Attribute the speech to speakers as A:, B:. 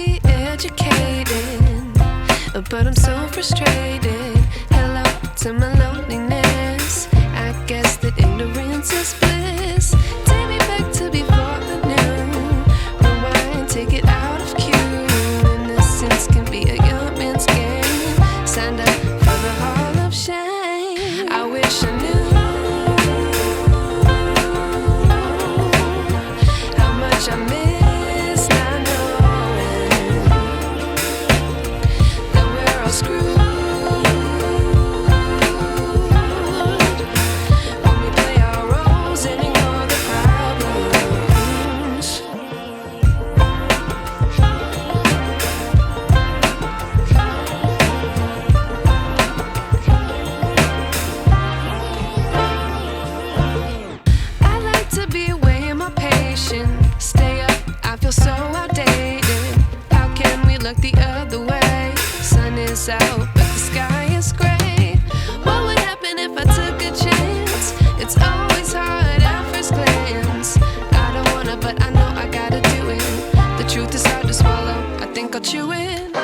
A: be educated, but I'm so frustrated. Hello to my loneliness. I guess that ignorance is bliss. Take me back to before I knew. Rewind, take it out of cue. Innocence can be a young man's game. Signed up for the hall of shame. I wish I knew how much I miss not knowing that we're all screwed. Stay up, I feel so outdated. How can we look the other way? Sun is out, but the sky is gray. What would happen if I took a chance? It's always hard at first glance. I don't wanna, but I know I gotta do it. The truth is hard to swallow, I think I'll chew it.